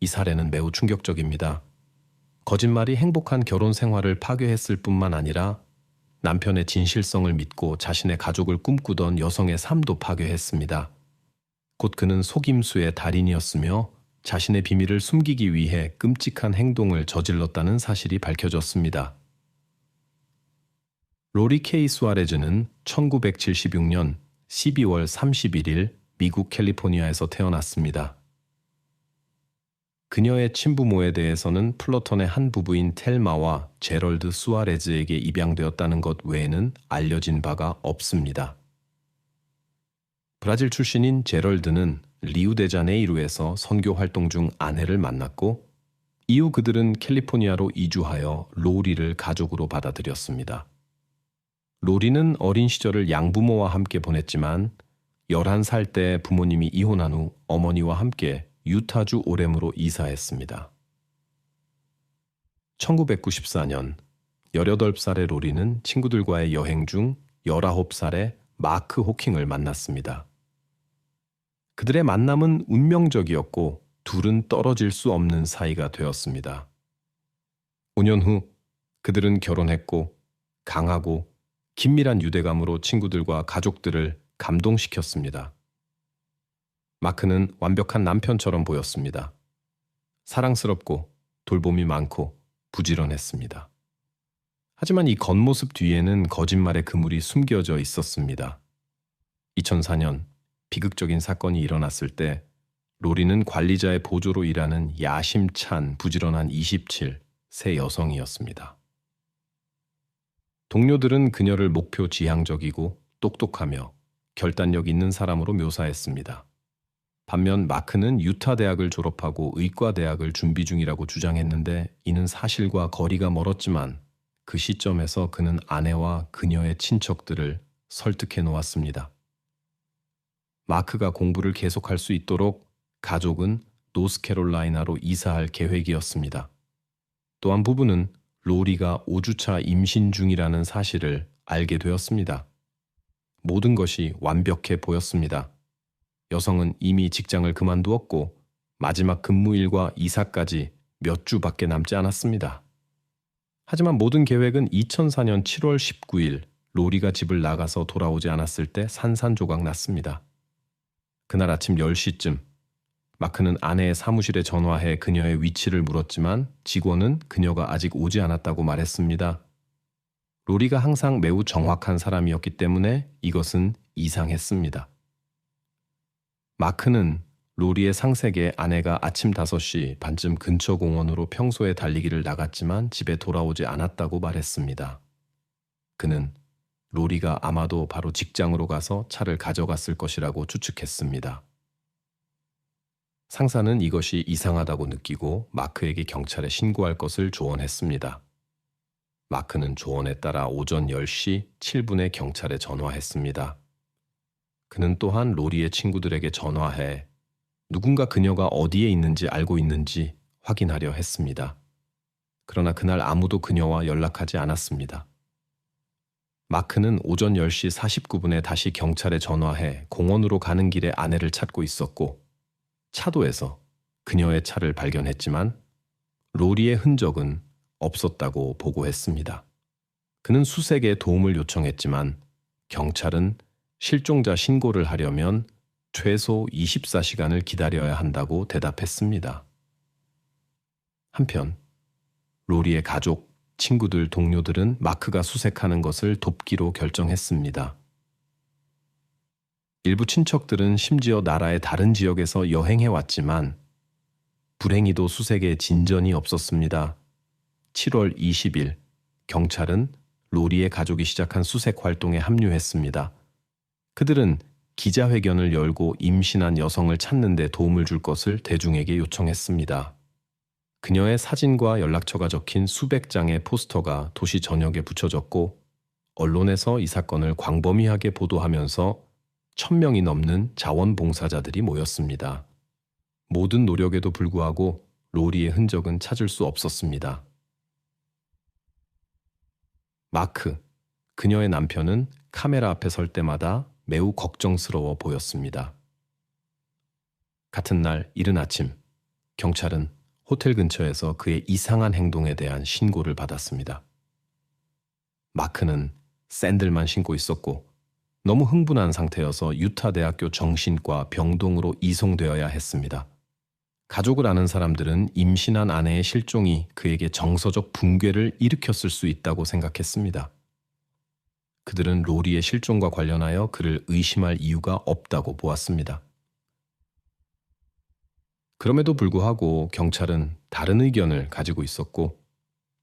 이 사례는 매우 충격적입니다. 거짓말이 행복한 결혼 생활을 파괴했을 뿐만 아니라 남편의 진실성을 믿고 자신의 가족을 꿈꾸던 여성의 삶도 파괴했습니다. 곧 그는 속임수의 달인이었으며 자신의 비밀을 숨기기 위해 끔찍한 행동을 저질렀다는 사실이 밝혀졌습니다. 로리 케이 수아레즈는 1976년 12월 31일 미국 캘리포니아에서 태어났습니다. 그녀의 친부모에 대해서는 플러턴의 한 부부인 텔마와 제럴드 수아레즈에게 입양되었다는 것 외에는 알려진 바가 없습니다. 브라질 출신인 제럴드는 리우데자네이루에서 선교 활동 중 아내를 만났고 이후 그들은 캘리포니아로 이주하여 로리를 가족으로 받아들였습니다. 로리는 어린 시절을 양부모와 함께 보냈지만 11살 때 부모님이 이혼한 후 어머니와 함께 유타주 오렘으로 이사했습니다. 1994년 18살의 로리는 친구들과의 여행 중 19살의 마크 호킹을 만났습니다. 그들의 만남은 운명적이었고 둘은 떨어질 수 없는 사이가 되었습니다. 5년 후 그들은 결혼했고 강하고 긴밀한 유대감으로 친구들과 가족들을 감동시켰습니다. 마크는 완벽한 남편처럼 보였습니다. 사랑스럽고 돌봄이 많고 부지런했습니다. 하지만 이 겉모습 뒤에는 거짓말의 그물이 숨겨져 있었습니다. 2004년 비극적인 사건이 일어났을 때 로리는 관리자의 보조로 일하는 야심찬 부지런한 27세 여성이었습니다. 동료들은 그녀를 목표 지향적이고 똑똑하며 결단력 있는 사람으로 묘사했습니다. 반면 마크는 유타 대학을 졸업하고 의과대학을 준비 중이라고 주장했는데 이는 사실과 거리가 멀었지만 그 시점에서 그는 아내와 그녀의 친척들을 설득해 놓았습니다. 마크가 공부를 계속할 수 있도록 가족은 노스캐롤라이나로 이사할 계획이었습니다. 또한 부부는 로리가 5주차 임신 중이라는 사실을 알게 되었습니다. 모든 것이 완벽해 보였습니다. 여성은 이미 직장을 그만두었고 마지막 근무일과 이사까지 몇 주밖에 남지 않았습니다. 하지만 모든 계획은 2004년 7월 19일 로리가 집을 나가서 돌아오지 않았을 때 산산조각 났습니다. 그날 아침 10시쯤 마크는 아내의 사무실에 전화해 그녀의 위치를 물었지만 직원은 그녀가 아직 오지 않았다고 말했습니다. 로리가 항상 매우 정확한 사람이었기 때문에 이것은 이상했습니다. 마크는 로리의 상세게 아내가 아침 5시 반쯤 근처 공원으로 평소에 달리기를 나갔지만 집에 돌아오지 않았다고 말했습니다. 그는 로리가 아마도 바로 직장으로 가서 차를 가져갔을 것이라고 추측했습니다. 상사는 이것이 이상하다고 느끼고 마크에게 경찰에 신고할 것을 조언했습니다. 마크는 조언에 따라 오전 10시 7분에 경찰에 전화했습니다. 그는 또한 로리의 친구들에게 전화해 누군가 그녀가 어디에 있는지 알고 있는지 확인하려 했습니다. 그러나 그날 아무도 그녀와 연락하지 않았습니다. 마크는 오전 10시 49분에 다시 경찰에 전화해 공원으로 가는 길에 아내를 찾고 있었고 차도에서 그녀의 차를 발견했지만 로리의 흔적은 없었다고 보고했습니다. 그는 수색에 도움을 요청했지만 경찰은 실종자 신고를 하려면 최소 24시간을 기다려야 한다고 대답했습니다. 한편 로리의 가족, 친구들, 동료들은 마크가 수색하는 것을 돕기로 결정했습니다. 일부 친척들은 심지어 나라의 다른 지역에서 여행해 왔지만 불행히도 수색에 진전이 없었습니다. 7월 20일 경찰은 로리의 가족이 시작한 수색 활동에 합류했습니다. 그들은 기자회견을 열고 임신한 여성을 찾는 데 도움을 줄 것을 대중에게 요청했습니다. 그녀의 사진과 연락처가 적힌 수백 장의 포스터가 도시 전역에 붙여졌고 언론에서 이 사건을 광범위하게 보도하면서 1000명이 넘는 자원봉사자들이 모였습니다. 모든 노력에도 불구하고 로리의 흔적은 찾을 수 없었습니다. 마크, 그녀의 남편은 카메라 앞에 설 때마다 매우 걱정스러워 보였습니다. 같은 날 이른 아침, 경찰은 호텔 근처에서 그의 이상한 행동에 대한 신고를 받았습니다. 마크는 샌들만 신고 있었고 너무 흥분한 상태여서 유타 대학교 정신과 병동으로 이송되어야 했습니다. 가족을 아는 사람들은 임신한 아내의 실종이 그에게 정서적 붕괴를 일으켰을 수 있다고 생각했습니다. 그들은 로리의 실종과 관련하여 그를 의심할 이유가 없다고 보았습니다. 그럼에도 불구하고 경찰은 다른 의견을 가지고 있었고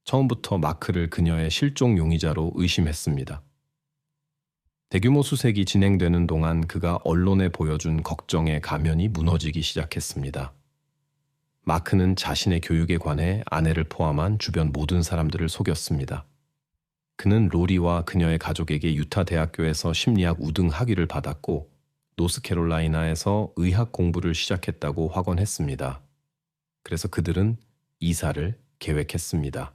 처음부터 마크를 그녀의 실종 용의자로 의심했습니다. 대규모 수색이 진행되는 동안 그가 언론에 보여준 걱정의 가면이 무너지기 시작했습니다. 마크는 자신의 교육에 관해 아내를 포함한 주변 모든 사람들을 속였습니다. 그는 로리와 그녀의 가족에게 유타 대학교에서 심리학 우등 학위를 받았고 노스캐롤라이나에서 의학 공부를 시작했다고 확언했습니다. 그래서 그들은 이사를 계획했습니다.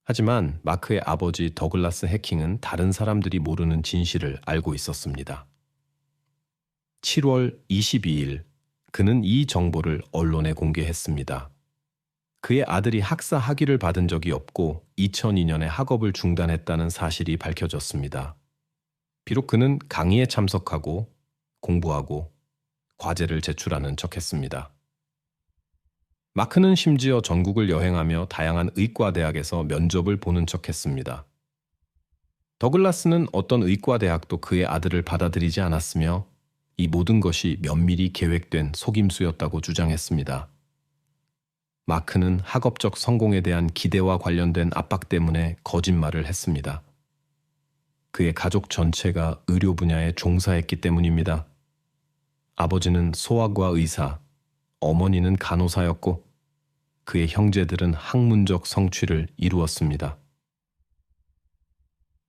하지만 마크의 아버지 더글라스 해킹은 다른 사람들이 모르는 진실을 알고 있었습니다. 7월 22일, 그는 이 정보를 언론에 공개했습니다. 그의 아들이 학사 학위를 받은 적이 없고 2002년에 학업을 중단했다는 사실이 밝혀졌습니다. 비록 그는 강의에 참석하고 공부하고 과제를 제출하는 척했습니다. 마크는 심지어 전국을 여행하며 다양한 의과대학에서 면접을 보는 척했습니다. 더글라스는 어떤 의과대학도 그의 아들을 받아들이지 않았으며 이 모든 것이 면밀히 계획된 속임수였다고 주장했습니다. 마크는 학업적 성공에 대한 기대와 관련된 압박 때문에 거짓말을 했습니다. 그의 가족 전체가 의료 분야에 종사했기 때문입니다. 아버지는 소아과 의사, 어머니는 간호사였고 그의 형제들은 학문적 성취를 이루었습니다.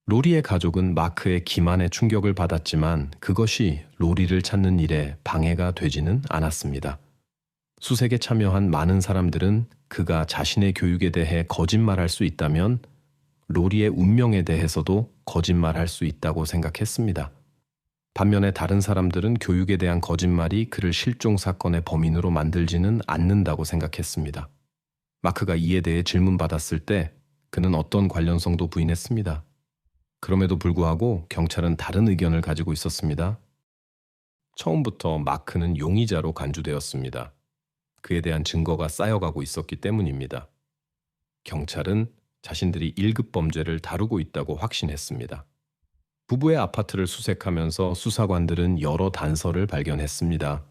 로리의 가족은 마크의 기만에 충격을 받았지만 그것이 로리를 찾는 일에 방해가 되지는 않았습니다. 수색에 참여한 많은 사람들은 그가 자신의 교육에 대해 거짓말할 수 있다면 로리의 운명에 대해서도 거짓말할 수 있다고 생각했습니다. 반면에 다른 사람들은 교육에 대한 거짓말이 그를 실종 사건의 범인으로 만들지는 않는다고 생각했습니다. 마크가 이에 대해 질문받았을 때 그는 어떤 관련성도 부인했습니다. 그럼에도 불구하고 경찰은 다른 의견을 가지고 있었습니다. 처음부터 마크는 용의자로 간주되었습니다. 그에 대한 증거가 쌓여가고 있었기 때문입니다. 경찰은 자신들이 1급 범죄를 다루고 있다고 확신했습니다. 부부의 아파트를 수색하면서 수사관들은 여러 단서를 발견했습니다.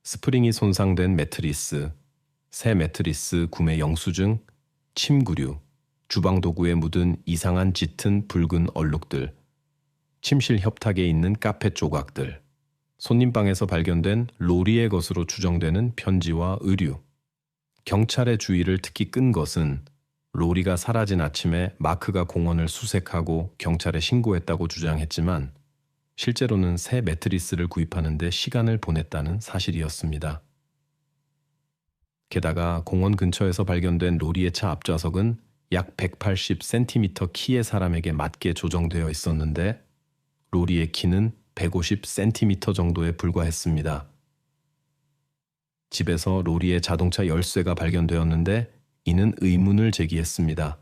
스프링이 손상된 매트리스, 새 매트리스 구매 영수증, 침구류, 주방 도구에 묻은 이상한 짙은 붉은 얼룩들, 침실 협탁에 있는 카페 조각들, 손님방에서 발견된 로리의 것으로 추정되는 편지와 의류. 경찰의 주의를 특히 끈 것은 로리가 사라진 아침에 마크가 공원을 수색하고 경찰에 신고했다고 주장했지만 실제로는 새 매트리스를 구입하는 데 시간을 보냈다는 사실이었습니다. 게다가 공원 근처에서 발견된 로리의 차 앞좌석은 약 180cm 키의 사람에게 맞게 조정되어 있었는데 로리의 키는 150cm 정도에 불과했습니다. 집에서 로리의 자동차 열쇠가 발견되었는데 이는 의문을 제기했습니다.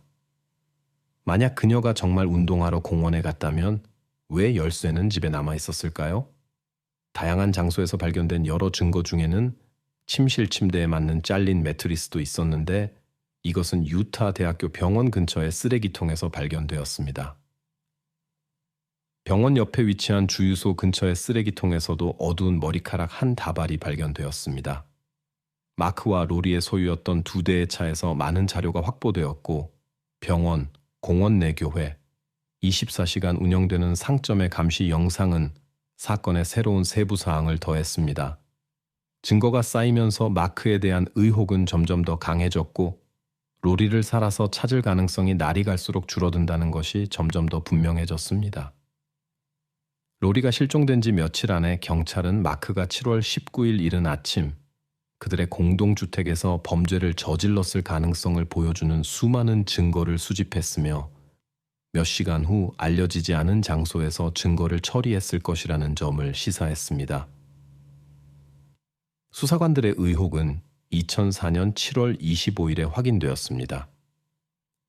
만약 그녀가 정말 운동하러 공원에 갔다면 왜 열쇠는 집에 남아 있었을까요? 다양한 장소에서 발견된 여러 증거 중에는 침실 침대에 맞는 잘린 매트리스도 있었는데 이것은 유타 대학교 병원 근처의 쓰레기통에서 발견되었습니다. 병원 옆에 위치한 주유소 근처의 쓰레기통에서도 어두운 머리카락 한 다발이 발견되었습니다. 마크와 로리의 소유였던 2대의 차에서 많은 자료가 확보되었고 병원, 공원 내 교회, 24시간 운영되는 상점의 감시 영상은 사건의 새로운 세부 사항을 더했습니다. 증거가 쌓이면서 마크에 대한 의혹은 점점 더 강해졌고 로리를 살아서 찾을 가능성이 날이 갈수록 줄어든다는 것이 점점 더 분명해졌습니다. 로리가 실종된 지 며칠 안에 경찰은 마크가 7월 19일 이른 아침 그들의 공동주택에서 범죄를 저질렀을 가능성을 보여주는 수많은 증거를 수집했으며 몇 시간 후 알려지지 않은 장소에서 증거를 처리했을 것이라는 점을 시사했습니다. 수사관들의 의혹은 2004년 7월 25일에 확인되었습니다.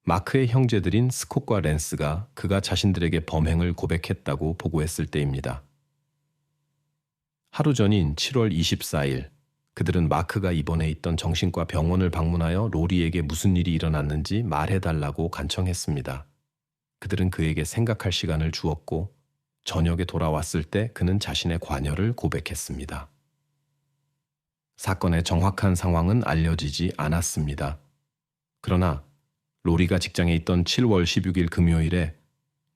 마크의 형제들인 스콧과 랜스가 그가 자신들에게 범행을 고백했다고 보고했을 때입니다. 하루 전인 7월 24일, 그들은 마크가 입원해 있던 정신과 병원을 방문하여 로리에게 무슨 일이 일어났는지 말해달라고 간청했습니다. 그들은 그에게 생각할 시간을 주었고 저녁에 돌아왔을 때 그는 자신의 관여를 고백했습니다. 사건의 정확한 상황은 알려지지 않았습니다. 그러나 로리가 직장에 있던 7월 16일 금요일에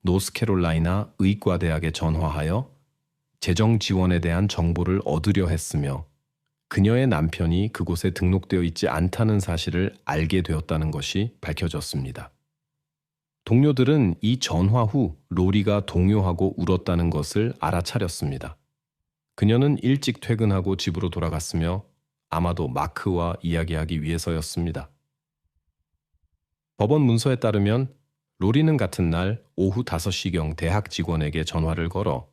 노스캐롤라이나 의과대학에 전화하여 재정 지원에 대한 정보를 얻으려 했으며 그녀의 남편이 그곳에 등록되어 있지 않다는 사실을 알게 되었다는 것이 밝혀졌습니다. 동료들은 이 전화 후 로리가 동요하고 울었다는 것을 알아차렸습니다. 그녀는 일찍 퇴근하고 집으로 돌아갔으며 아마도 마크와 이야기하기 위해서였습니다. 법원 문서에 따르면 로리는 같은 날 오후 5시경 대학 직원에게 전화를 걸어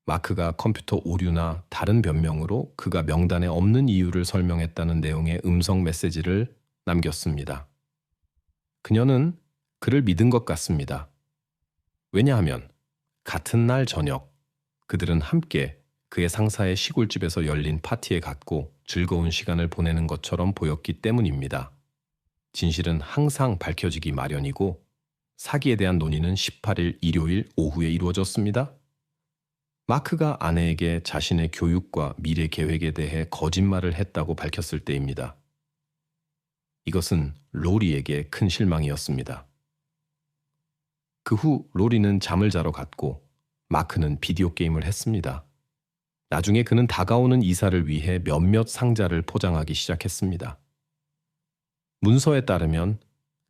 마크가 컴퓨터 오류나 다른 변명으로 그가 명단에 없는 이유를 설명했다는 내용의 음성 메시지를 남겼습니다. 그녀는 그를 믿은 것 같습니다. 왜냐하면 같은 날 저녁 그들은 함께 그의 상사의 시골집에서 열린 파티에 갔고 즐거운 시간을 보내는 것처럼 보였기 때문입니다. 진실은 항상 밝혀지기 마련이고 사기에 대한 논의는 18일 일요일 오후에 이루어졌습니다. 마크가 아내에게 자신의 교육과 미래 계획에 대해 거짓말을 했다고 밝혔을 때입니다. 이것은 로리에게 큰 실망이었습니다. 그 후 로리는 잠을 자러 갔고 마크는 비디오 게임을 했습니다. 나중에 그는 다가오는 이사를 위해 몇몇 상자를 포장하기 시작했습니다. 문서에 따르면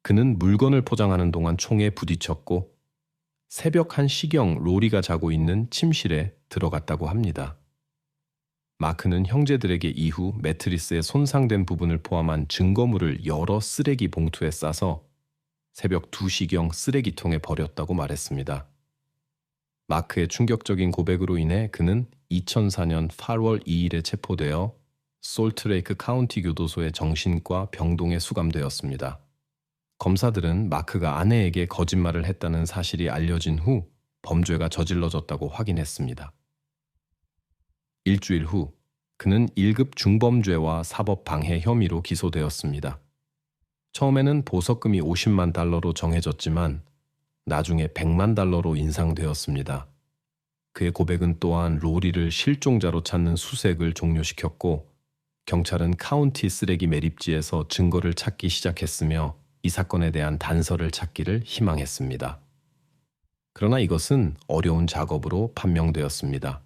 그는 물건을 포장하는 동안 총에 부딪혔고 새벽 1시경 로리가 자고 있는 침실에 들어갔다고 합니다. 마크는 형제들에게 이후 매트리스의 손상된 부분을 포함한 증거물을 여러 쓰레기 봉투에 싸서 새벽 2시경 쓰레기통에 버렸다고 말했습니다. 마크의 충격적인 고백으로 인해 그는 2004년 8월 2일에 체포되어 솔트레이크 카운티 교도소의 정신과 병동에 수감되었습니다. 검사들은 마크가 아내에게 거짓말을 했다는 사실이 알려진 후 범죄가 저질러졌다고 확인했습니다. 일주일 후 그는 1급 중범죄와 사법방해 혐의로 기소되었습니다. 처음에는 보석금이 50만 달러로 정해졌지만 나중에 100만 달러로 인상되었습니다. 그의 고백은 또한 로리를 실종자로 찾는 수색을 종료시켰고 경찰은 카운티 쓰레기 매립지에서 증거를 찾기 시작했으며 이 사건에 대한 단서를 찾기를 희망했습니다. 그러나 이것은 어려운 작업으로 판명되었습니다.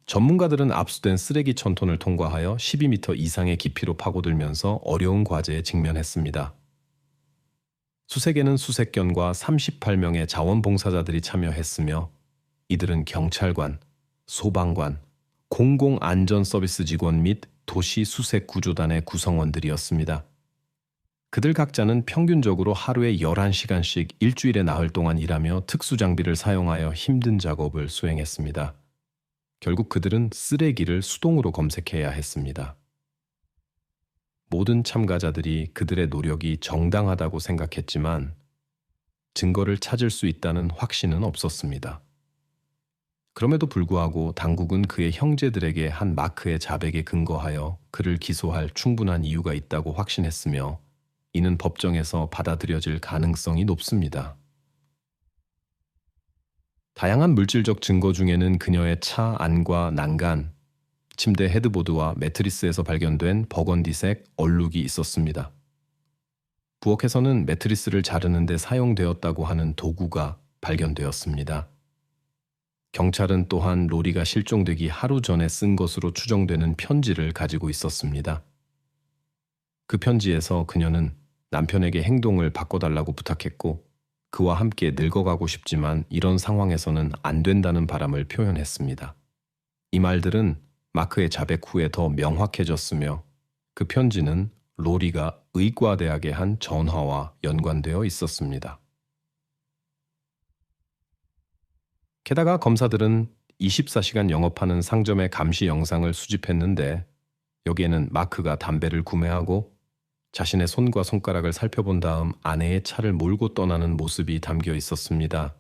전문가들은 압수된 쓰레기 1000톤을 통과하여 12m 이상의 깊이로 파고들면서 어려운 과제에 직면했습니다. 수색에는 수색견과 38명의 자원봉사자들이 참여했으며 이들은 경찰관, 소방관, 공공안전서비스 직원 및 도시 수색 구조단의 구성원들이었습니다. 그들 각자는 평균적으로 하루에 11시간씩 일주일에 나흘 동안 일하며 특수장비를 사용하여 힘든 작업을 수행했습니다. 결국 그들은 쓰레기를 수동으로 검색해야 했습니다. 모든 참가자들이 그들의 노력이 정당하다고 생각했지만 증거를 찾을 수 있다는 확신은 없었습니다. 그럼에도 불구하고 당국은 그의 형제들에게 한 마크의 자백에 근거하여 그를 기소할 충분한 이유가 있다고 확신했으며 이는 법정에서 받아들여질 가능성이 높습니다. 다양한 물질적 증거 중에는 그녀의 차 안과 난간, 침대 헤드보드와 매트리스에서 발견된 버건디색 얼룩이 있었습니다. 부엌에서는 매트리스를 자르는 데 사용되었다고 하는 도구가 발견되었습니다. 경찰은 또한 로리가 실종되기 하루 전에 쓴 것으로 추정되는 편지를 가지고 있었습니다. 그 편지에서 그녀는 남편에게 행동을 바꿔달라고 부탁했고 그와 함께 늙어가고 싶지만 이런 상황에서는 안 된다는 바람을 표현했습니다. 이 말들은 마크의 자백 후에 더 명확해졌으며 그 편지는 로리가 의과대학에 한 전화와 연관되어 있었습니다. 게다가 검사들은 24시간 영업하는 상점의 감시 영상을 수집했는데 여기에는 마크가 담배를 구매하고 자신의 손과 손가락을 살펴본 다음 아내의 차를 몰고 떠나는 모습이 담겨 있었습니다.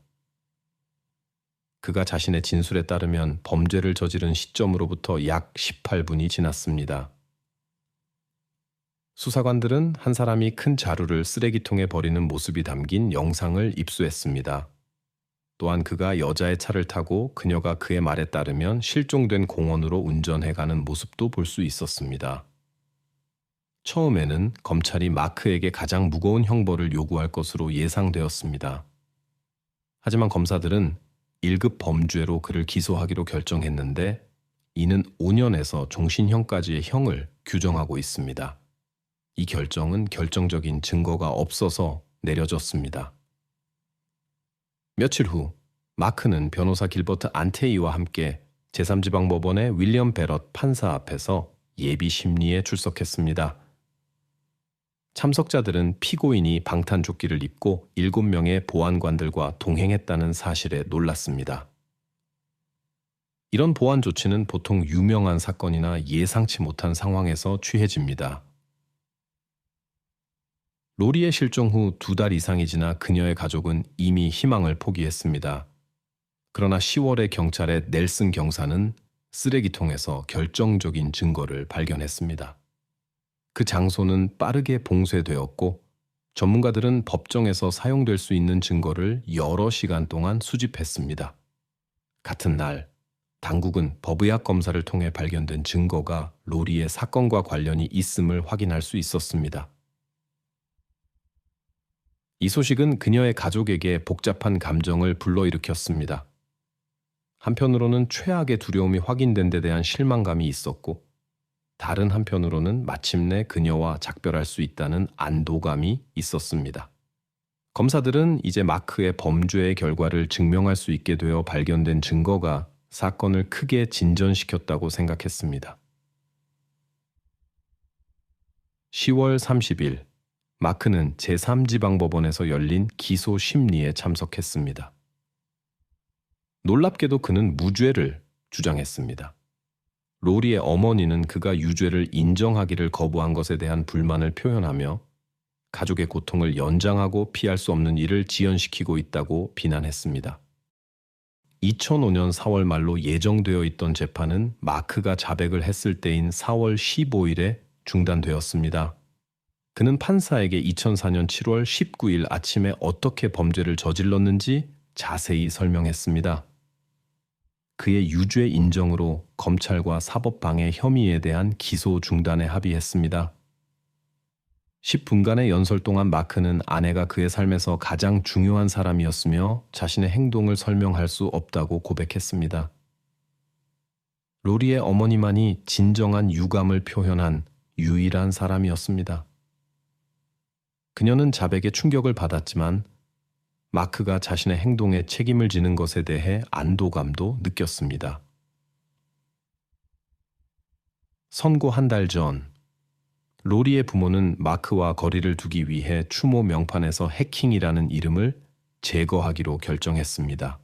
그가 자신의 진술에 따르면 범죄를 저지른 시점으로부터 약 18분이 지났습니다. 수사관들은 한 사람이 큰 자루를 쓰레기통에 버리는 모습이 담긴 영상을 입수했습니다. 또한 그가 여자의 차를 타고 그녀가 그의 말에 따르면 실종된 공원으로 운전해가는 모습도 볼 수 있었습니다. 처음에는 검찰이 마크에게 가장 무거운 형벌을 요구할 것으로 예상되었습니다. 하지만 검사들은 1급 범죄로 그를 기소하기로 결정했는데 이는 5년에서 종신형까지의 형을 규정하고 있습니다. 이 결정은 결정적인 증거가 없어서 내려졌습니다. 며칠 후 마크는 변호사 길버트 안테이와 함께 제3지방법원의 윌리엄 베럿 판사 앞에서 예비 심리에 출석했습니다. 참석자들은 피고인이 방탄조끼를 입고 7명의 보안관들과 동행했다는 사실에 놀랐습니다. 이런 보안 조치는 보통 유명한 사건이나 예상치 못한 상황에서 취해집니다. 로리의 실종 후 2달 이상이 지나 그녀의 가족은 이미 희망을 포기했습니다. 그러나 10월에 경찰의 넬슨 경사는 쓰레기통에서 결정적인 증거를 발견했습니다. 그 장소는 빠르게 봉쇄되었고 전문가들은 법정에서 사용될 수 있는 증거를 여러 시간 동안 수집했습니다. 같은 날, 당국은 법의학 검사를 통해 발견된 증거가 로리의 사건과 관련이 있음을 확인할 수 있었습니다. 이 소식은 그녀의 가족에게 복잡한 감정을 불러일으켰습니다. 한편으로는 최악의 두려움이 확인된 데 대한 실망감이 있었고 다른 한편으로는 마침내 그녀와 작별할 수 있다는 안도감이 있었습니다. 검사들은 이제 마크의 범죄의 결과를 증명할 수 있게 되어 발견된 증거가 사건을 크게 진전시켰다고 생각했습니다. 10월 30일 마크는 제3지방법원에서 열린 기소 심리에 참석했습니다. 놀랍게도 그는 무죄를 주장했습니다. 로리의 어머니는 그가 유죄를 인정하기를 거부한 것에 대한 불만을 표현하며 가족의 고통을 연장하고 피할 수 없는 일을 지연시키고 있다고 비난했습니다. 2005년 4월 말로 예정되어 있던 재판은 마크가 자백을 했을 때인 4월 15일에 중단되었습니다. 그는 판사에게 2004년 7월 19일 아침에 어떻게 범죄를 저질렀는지 자세히 설명했습니다. 그의 유죄 인정으로 검찰과 사법방해 혐의에 대한 기소 중단에 합의했습니다. 10분간의 연설 동안 마크는 아내가 그의 삶에서 가장 중요한 사람이었으며 자신의 행동을 설명할 수 없다고 고백했습니다. 로리의 어머니만이 진정한 유감을 표현한 유일한 사람이었습니다. 그녀는 자백에 충격을 받았지만 마크가 자신의 행동에 책임을 지는 것에 대해 안도감도 느꼈습니다. 선고 한 달 전, 로리의 부모는 마크와 거리를 두기 위해 추모 명판에서 해킹이라는 이름을 제거하기로 결정했습니다.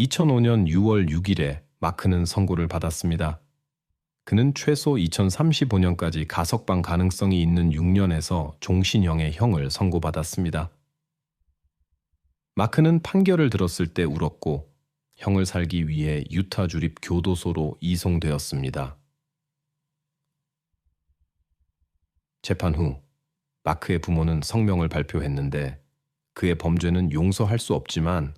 2005년 6월 6일에 마크는 선고를 받았습니다. 그는 최소 2035년까지 가석방 가능성이 있는 6년에서 종신형의 형을 선고받았습니다. 마크는 판결을 들었을 때 울었고 형을 살기 위해 유타 주립 교도소로 이송되었습니다. 재판 후 마크의 부모는 성명을 발표했는데 그의 범죄는 용서할 수 없지만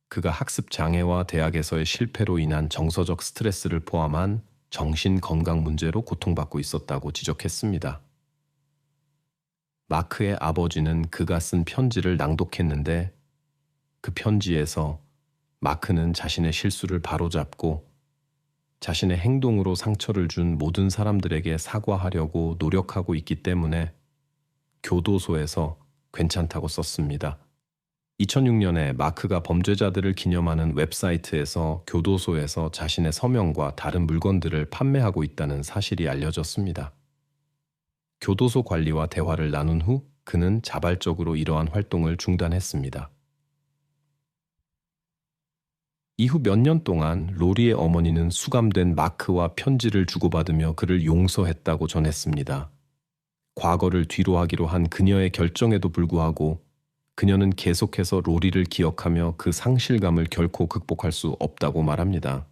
그가 학습 장애와 대학에서의 실패로 인한 정서적 스트레스를 포함한 정신 건강 문제로 고통받고 있었다고 지적했습니다. 마크의 아버지는 그가 쓴 편지를 낭독했는데 그 편지에서 마크는 자신의 실수를 바로잡고 자신의 행동으로 상처를 준 모든 사람들에게 사과하려고 노력하고 있기 때문에 교도소에서 괜찮다고 썼습니다. 2006년에 마크가 범죄자들을 기념하는 웹사이트에서 교도소에서 자신의 서명과 다른 물건들을 판매하고 있다는 사실이 알려졌습니다. 교도소 관리와 대화를 나눈 후 그는 자발적으로 이러한 활동을 중단했습니다. 이후 몇 년 동안 로리의 어머니는 수감된 마크와 편지를 주고받으며 그를 용서했다고 전했습니다. 과거를 뒤로하기로 한 그녀의 결정에도 불구하고 그녀는 계속해서 로리를 기억하며 그 상실감을 결코 극복할 수 없다고 말합니다.